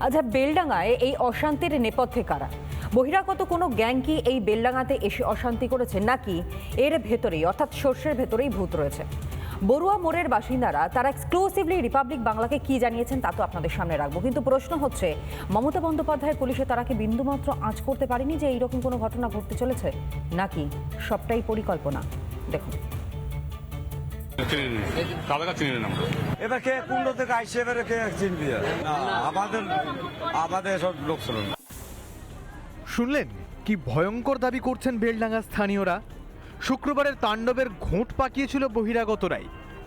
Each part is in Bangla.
আচ্ছা, বেলডাঙ্গায় এই অশান্তির নেপথ্যে কারা? বহিরাগত কোনো গ্যাং কি এই বেলডাঙ্গাতে এসে অশান্তি করেছে, নাকি এর ভেতরেই অর্থাৎ সর্ষের ভেতরেই ভূত রয়েছে? বড়ুয়া মোড়ের বাসিন্দারা তারা এক্সক্লুসিভলি রিপাবলিক বাংলাকে কি জানিয়েছেন তা তো আপনাদের সামনে রাখবো, কিন্তু প্রশ্ন হচ্ছে মমতা বন্দ্যোপাধ্যায়ের পুলিশে তারা কি বিন্দুমাত্র আঁচ করতে পারেনি যে এইরকম কোনো ঘটনা ঘটতে চলেছে, নাকি সবটাই পরিকল্পনা? দেখুন। এবার কে কুণ্ড থেকে আইসে এবারে কে চিনবি? আমাদের সব লোক ছিল না। শুনলেন কি ভয়ঙ্কর দাবি করছেন বেলডাঙ্গা স্থানীয়রা? শুক্রবারের তাণ্ডবের ঘোঁট পাকিয়েছিল বহিরাগতরাই।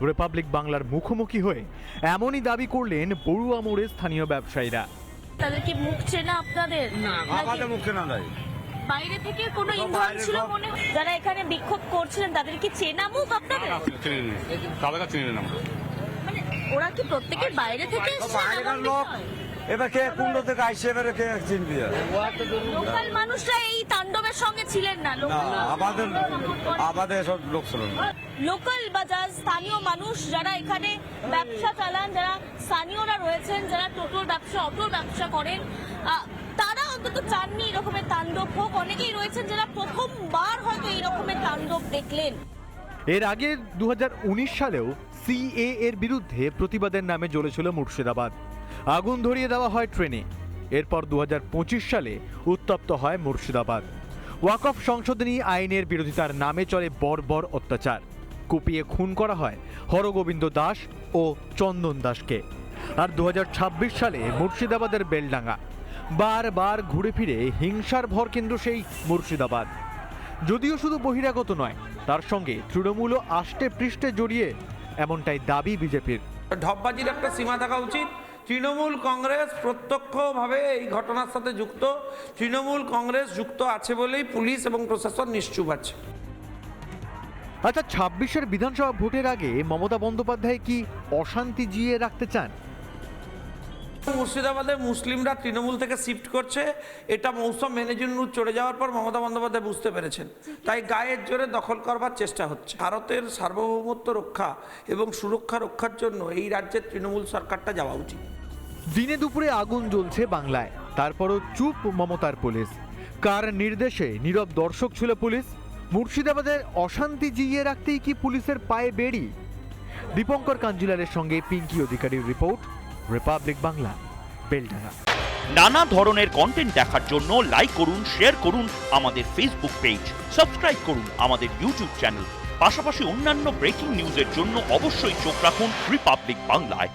রিপাবলিক বাংলার মুখোমুখি হয়ে এমনই দাবি করলেন বড়ুয়া মোড়ের স্থানীয় ব্যবসায়ীরা। তাদের কি মুখ চেনা আপনাদের? না, আমাদের মুখ চেনা নাই। বাইরে থেকে কোনো ইন্ধন ছিল মনে হয়? যারা এখানে বিক্ষোভ করছিলেন তাদের কি চেনা মুখ আপনাদের? মানে ওরা কি প্রত্যেকের বাইরে থেকে এসেছে? বাইরের লোক। এবার কে কুণ্ড থেকে আইসে এবারে কে চিনবি? লোকাল মানুষরা এই তাণ্ডবের সঙ্গে ছিলেন না? আমাদের সব লোক ছিল না। লোকাল বা যারা স্থানীয় মানুষ যারা এখানে ব্যবসা চালান, যারা স্থানীয়রা রয়েছেন, যারা টোটোর ব্যবসা, অটোর ব্যবসা করেন, তারা অন্তত চাননি এরকমের তাণ্ডব হোক। অনেকেই রয়েছেন যারা প্রথমবার হয়তো এই রকমের তাণ্ডব দেখলেন। এর আগে 2019 সালেও সিএ এর বিরুদ্ধে প্রতিবাদের নামে জ্বলেছিল মুর্শিদাবাদ। আগুন ধরিয়ে দেওয়া হয় ট্রেনে। এরপর 2025 সালে উত্তপ্ত হয় মুর্শিদাবাদ। ওয়াকফ সংশোধনী আইনের বিরোধিতার নামে চলে বর্বর অত্যাচার। কুপিয়ে খুন করা হয় হরগোবিন্দ দাস ও চন্দন দাসকে। আর 2026 সালে মুর্শিদাবাদের বেলডাঙ্গা। বারবার ঘুরে ফিরে হিংসার ভরকেন্দ্র সেই মুর্শিদাবাদ। যদিও শুধু বহিরাগত নয়, তার সঙ্গে তৃণমূলও আষ্টে পৃষ্ঠে জড়িয়ে, এমনটাই দাবি বিজেপির। ঢপবাজির একটা সীমা থাকা উচিত। তৃণমূল কংগ্রেস প্রত্যক্ষভাবে এই ঘটনার সাথে যুক্ত। তৃণমূল কংগ্রেস যুক্ত আছে বলেই পুলিশ এবং প্রশাসন নিশ্চুপ আছে। আচ্ছা, 26-এর বিধানসভা ভোটের আগে মমতা বন্দ্যোপাধ্যায় কি অশান্তি জিয়ে রাখতে চান? মুর্শিদাবাদে মুসলিমরা তৃণমূল থেকে শিফট করছে, এটা মৌসুম মেনেজুন চড়ে যাওয়ার পর মমতা বন্দ্যোপাধ্যায় বুঝতে পেরেছেন, তাই গায়ের জোরে দখল করবার চেষ্টা হচ্ছে। ভারতের সার্বভৌমত্ব রক্ষা এবং সুরক্ষা রক্ষার জন্য এই রাজ্যের তৃণমূল সরকারটা যাওয়া উচিত। দিনে দুপুরে আগুন জ্বলছে বাংলায়, তারপরও চুপ মমতার পুলিশ। কার নির্দেশে নীরব দর্শক ছিল পুলিশ? মুর্শিদাবাদের অশান্তি জিইয়ে রাখতেই কি পুলিশের পায়ে বেড়ি? দীপঙ্কর কাঞ্জিলালের সঙ্গে পিঙ্কি অধিকারীর রিপোর্ট, রিপাবলিক বাংলা, বেলডাঙ্গা। নানা ধরনের কন্টেন্ট দেখার জন্য লাইক করুন, শেয়ার করুন আমাদের ফেসবুক পেজ, সাবস্ক্রাইব করুন আমাদের ইউটিউব চ্যানেল। পাশাপাশি অন্যান্য ব্রেকিং নিউজের জন্য অবশ্যই চোখ রাখুন রিপাবলিক বাংলায়।